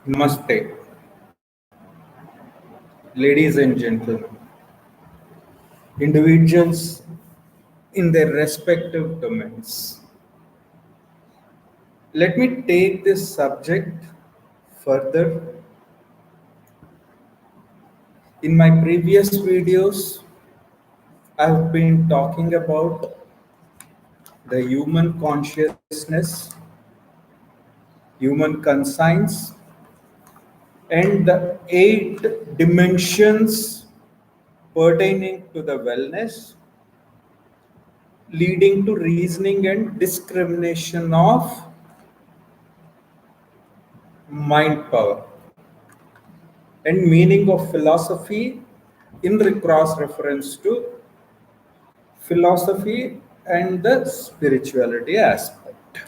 Namaste, ladies and gentlemen, individuals in their respective domains. Let me take this subject further. In my previous videos, I have been talking about the human consciousness, human conscience, and the 8 dimensions pertaining to the wellness, leading to reasoning and discrimination of mind power and meaning of philosophy in cross reference to philosophy and the spirituality aspect,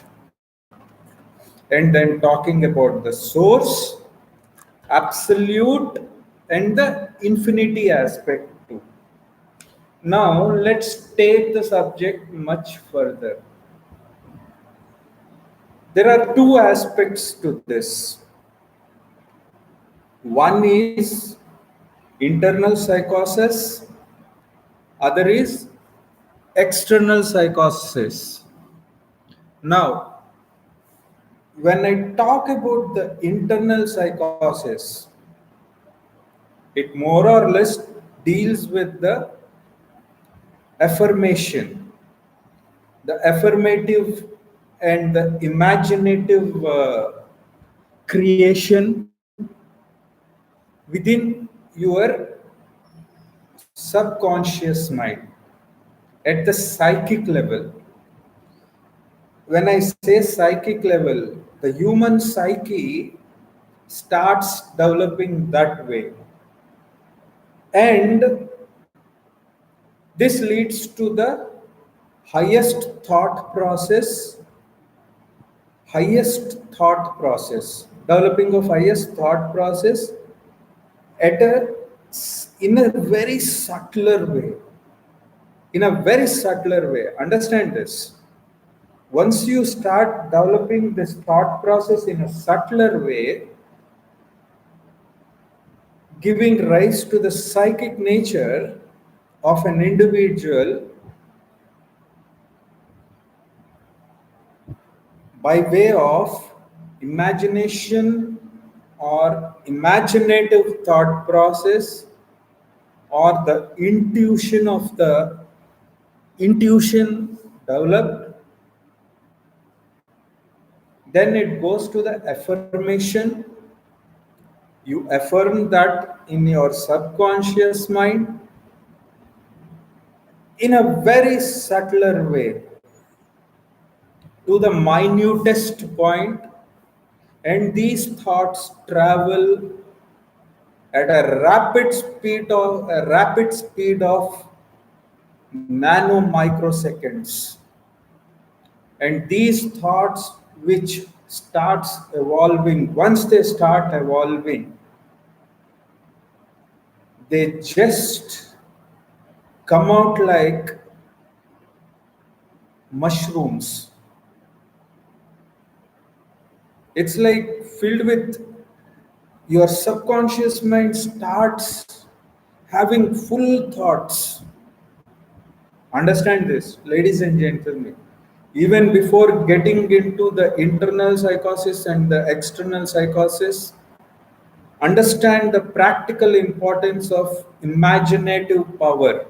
and then talking about the source, absolute, and the infinity aspect too. Now let's take the subject much further. There are two aspects to this. One is internal psychosis, other is external psychosis. Now, when I talk about the internal psychosis, it more or less deals with the affirmation, the affirmative and the imaginative creation within your subconscious mind at the psychic level. When I say psychic level, the human psyche starts developing that way. And this leads to the highest thought process, developing of highest thought process at a in a very subtler way. In a very subtler way. Understand this. Once you start developing this thought process in a subtler way, giving rise to the psychic nature of an individual by way of imagination or imaginative thought process or the intuition developed, then it goes to the affirmation. You affirm that in your subconscious mind in a very subtler way to the minutest point, and these thoughts travel at a rapid speed of nano microseconds, and these thoughts which starts evolving, once they start evolving, they just come out like mushrooms. It's like filled with, your subconscious mind starts having full thoughts. Understand this, ladies and gentlemen. Even before getting into the internal psychosis and the external psychosis, understand the practical importance of imaginative power,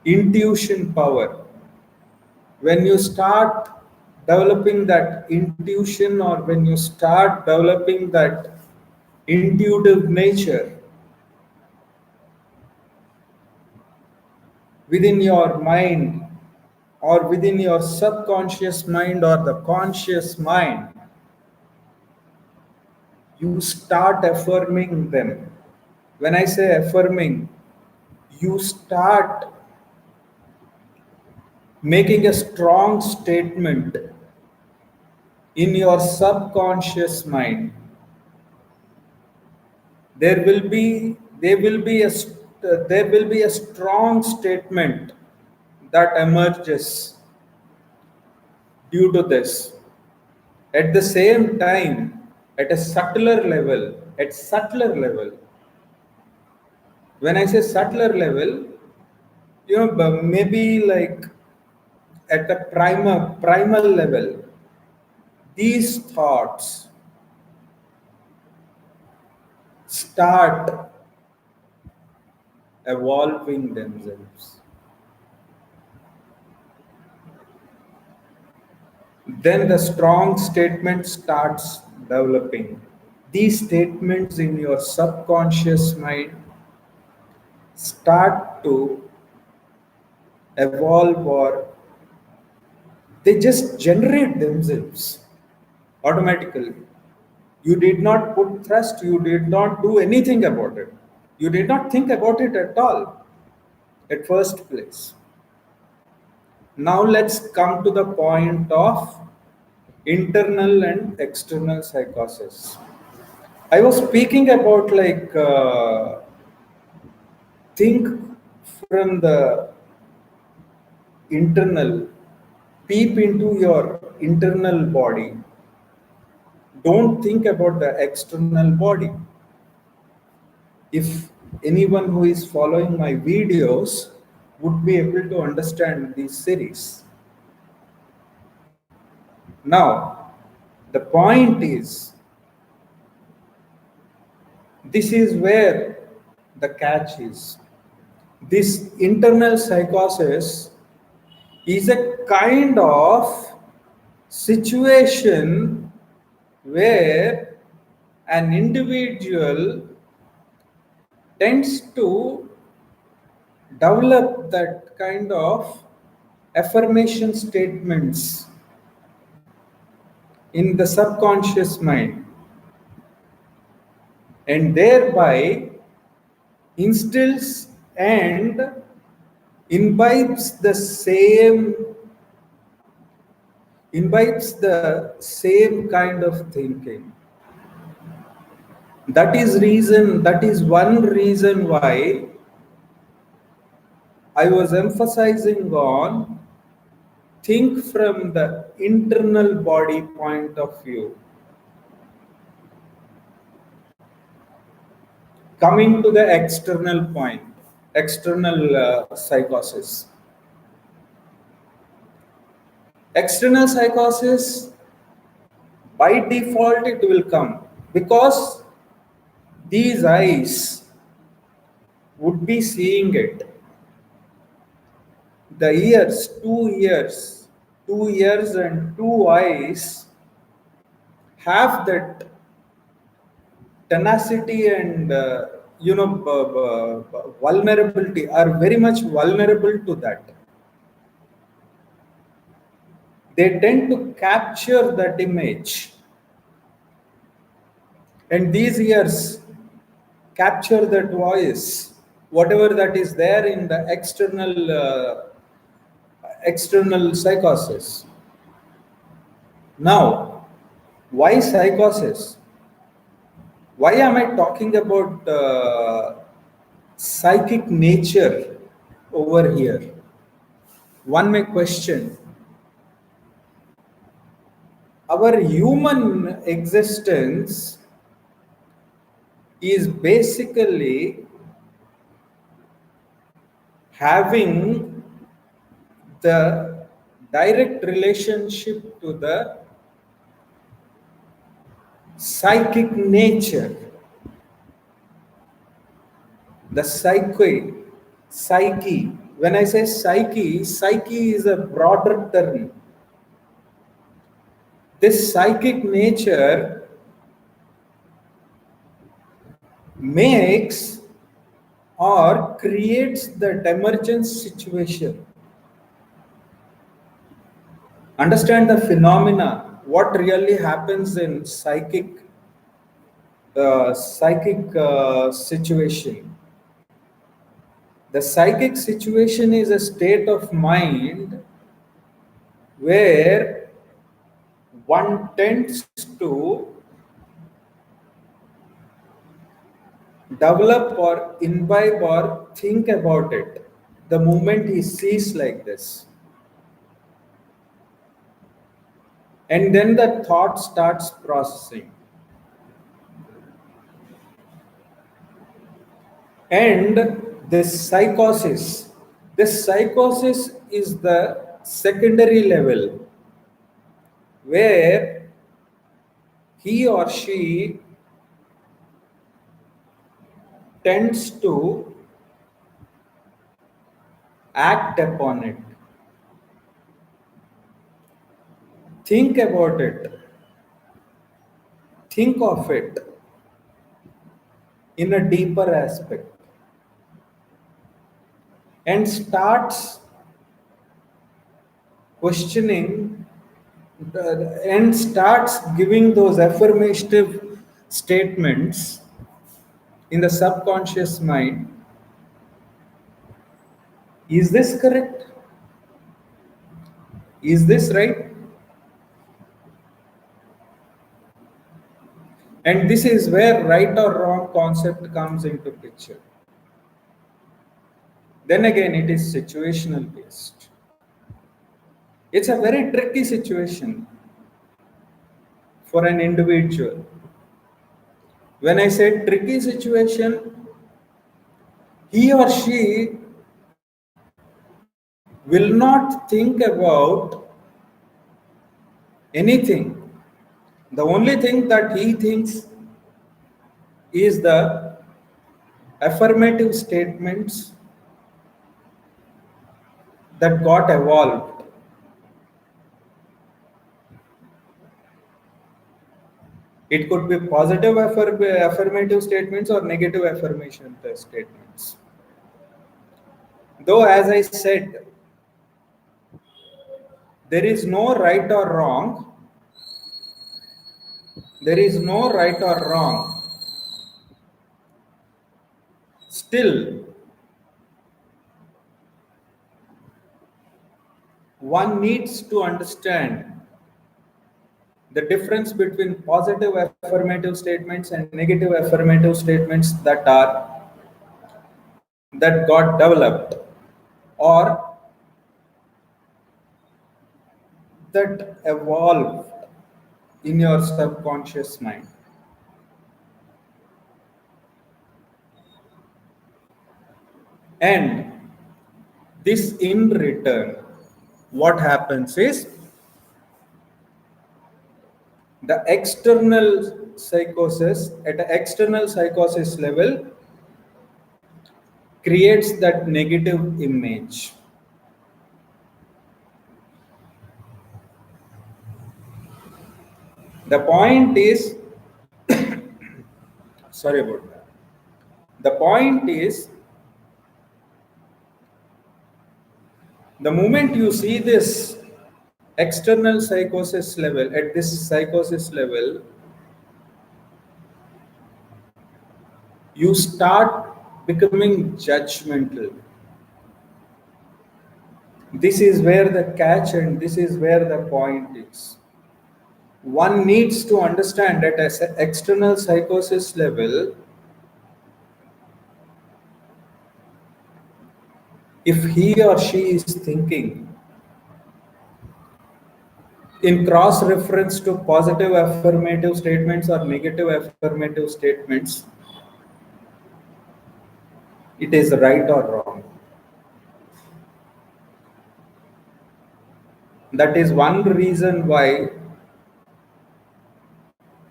intuition power. When you start developing that intuition, or when you start developing that intuitive nature within your mind, or within your subconscious mind or the conscious mind, you start affirming them. When I say affirming, you start making a strong statement in your subconscious mind. There will be a strong statement that emerges due to this. At the same time, at a subtler level, at subtler level. When I say subtler level, maybe like at a primal level, these thoughts start evolving themselves. Then the strong statement starts developing. These statements in your subconscious mind start to evolve, or they just generate themselves automatically. You did not put thrust, you did not do anything about it. You did not think about it at all at first place. Now let's come to the point of internal and external psychosis. I was speaking about think from the internal, peep into your internal body. Don't think about the external body. If anyone who is following my videos would be able to understand this series. Now, the point is, this is where the catch is. This internal psychosis is a kind of situation where an individual tends to develop that kind of affirmation statements in the subconscious mind, and thereby instills and imbibes the same kind of thinking. That is one reason why I was emphasizing on think from the internal body point of view. Coming to the external point, external psychosis. External psychosis, by default, it will come because these eyes would be seeing it. The ears, 2 ears and 2 eyes have that tenacity and vulnerability, are very much vulnerable to that. They tend to capture that image, and these ears capture that voice, whatever that is there in the external psychosis. Now, why psychosis? Why am I talking about psychic nature over here? One may question, our human existence is basically having the direct relationship to the psychic nature, the psyche. When I say psyche is a broader term. This psychic nature makes or creates that emergence situation. Understand the phenomena, what really happens in psychic situation. The psychic situation is a state of mind where one tends to develop or imbibe or think about it the moment he sees like this. And then the thought starts processing. And this psychosis is the secondary level where he or she tends to act upon it, think about it, think of it in a deeper aspect, and starts questioning and starts giving those affirmative statements in the subconscious mind. Is this correct? Is this right? And this is where right or wrong concept comes into picture. Then again, it is situational based. It's a very tricky situation for an individual. When I say tricky situation, he or she will not think about anything. The only thing that he thinks is the affirmative statements that got evolved. It could be positive affirmative statements or negative affirmation statements. Though, as I said, there is no right or wrong, there is no right or wrong. Still, one needs to understand the difference between positive affirmative statements and negative affirmative statements that got developed or that evolved in your subconscious mind. And this in return, what happens is the external psychosis, at an external psychosis level, creates that negative image. The point is, sorry about that. The point is, the moment you see this external psychosis level, at this psychosis level, you start becoming judgmental. This is where the catch and this is where the point is. One needs to understand at an external psychosis level, if he or she is thinking in cross reference to positive affirmative statements or negative affirmative statements, it is right or wrong. That is one reason why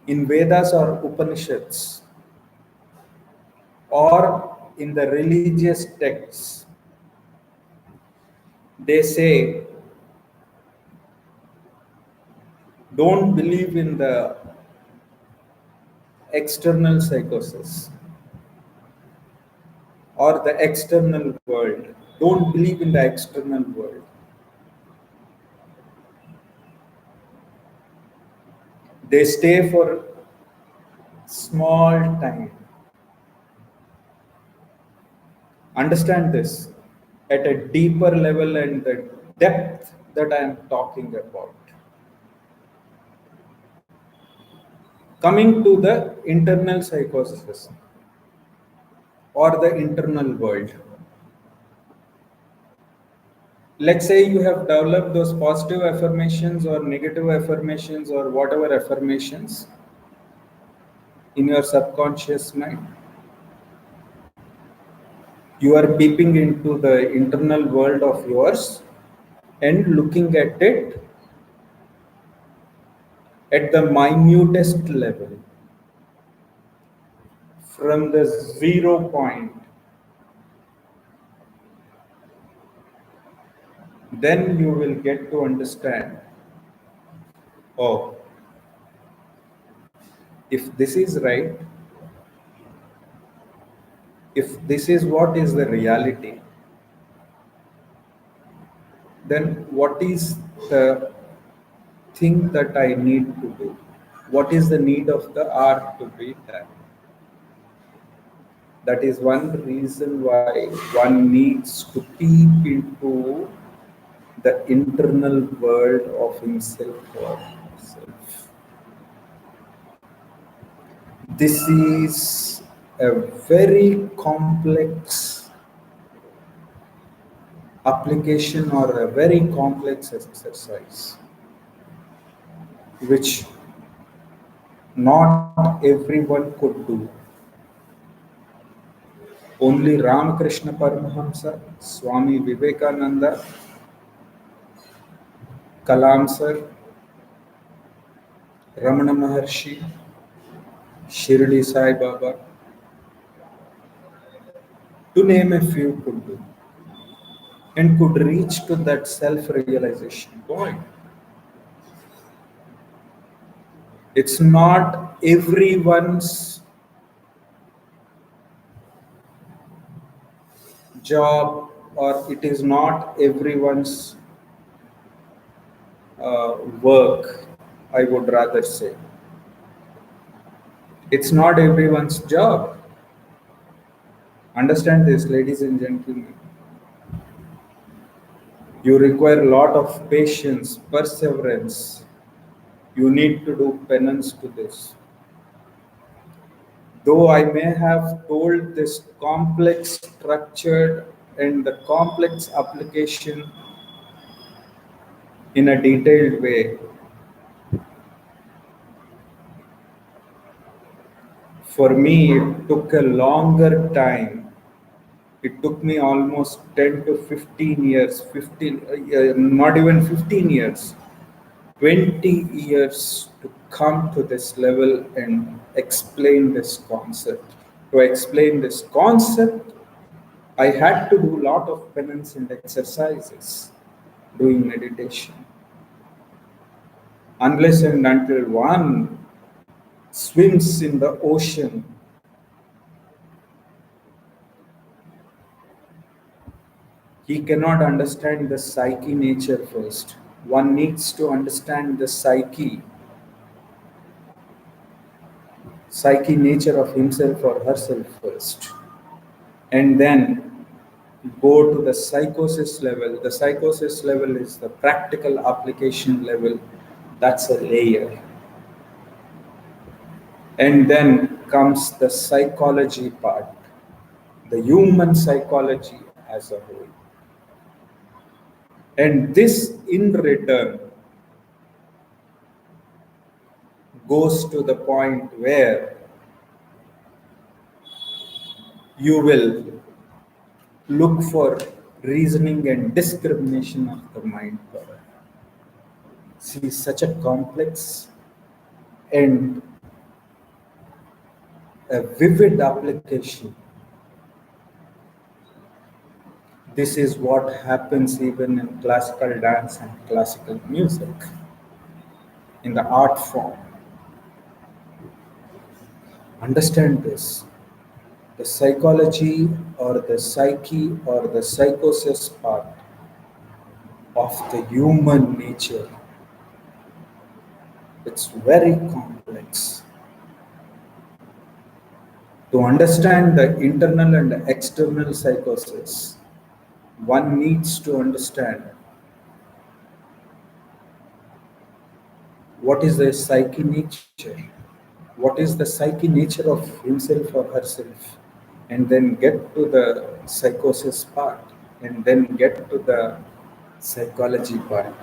in Vedas or Upanishads or in the religious texts, they say don't believe in the external psychosis or the external world. Don't believe in the external world. They stay for small time. Understand this at a deeper level and the depth that I am talking about. Coming to the internal psychosis or the internal world. Let's say you have developed those positive affirmations or negative affirmations or whatever affirmations in your subconscious mind. You are peeping into the internal world of yours and looking at it at the minutest level, from the 0 point. Then you will get to understand, oh, if this is right, if this is what is the reality, then what is the thing that I need to do? What is the need of the art to be done? That is one reason why one needs to peep into the internal world of himself or herself. This is a very complex application or a very complex exercise, which not everyone could do. Only Ramakrishna Paramahamsa, Swami Vivekananda, Kalam Sir, Ramana Maharshi, Shirdi Sai Baba, to name a few, could do and could reach to that self-realization point. It's not everyone's job, or it is not everyone's work, I would rather say. It's not everyone's job. Understand this, ladies and gentlemen. You require a lot of patience, perseverance. You need to do penance to this. Though I may have told this complex, structured, and the complex application in a detailed way, for me it took a longer time. It took me almost 10 to 15 years, 15, not even 15 years, 20 years to come to this level and explain this concept. To explain this concept, I had to do a lot of penance and exercises, doing meditation. Unless and until one swims in the ocean, he cannot understand the psyche nature first. One needs to understand the psyche nature of himself or herself first, and then go to the psychosis level. The psychosis level is the practical application level. That's a layer. And then comes the psychology part, the human psychology as a whole. And this in return goes to the point where you will look for reasoning and discrimination of the mind power. See, such a complex and a vivid application. This is what happens even in classical dance and classical music, in the art form. Understand this. The psychology or the psyche or the psychosis part of the human nature, it's very complex. To understand the internal and external psychosis, one needs to understand what is the psyche nature, what is the psyche nature of himself or herself, and then get to the psychosis part, and then get to the psychology part.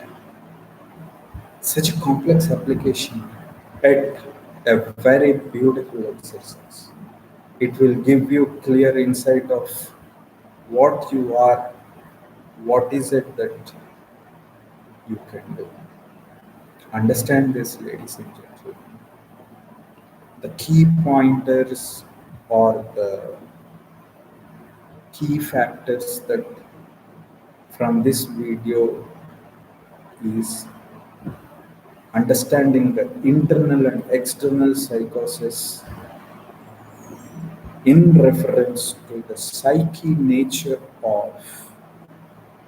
Such a complex application at a very beautiful exercise. It will give you clear insight of what you are, what is it that you can do. Understand this, ladies and gentlemen. The key pointers or the key factors that from this video is understanding the internal and external psychosis in reference to the psyche nature of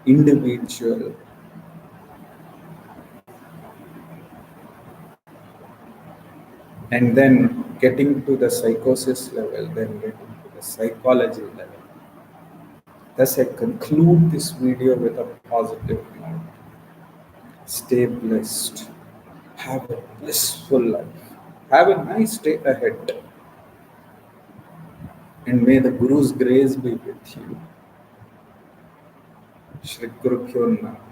individual, and then getting to the psychosis level, then getting to the psychology level. Thus, I conclude this video with a positive note. Stay blessed. Have a blissful life. Have a nice day ahead. And may the Guru's grace be with you. Shri Guru Kyo Namaha.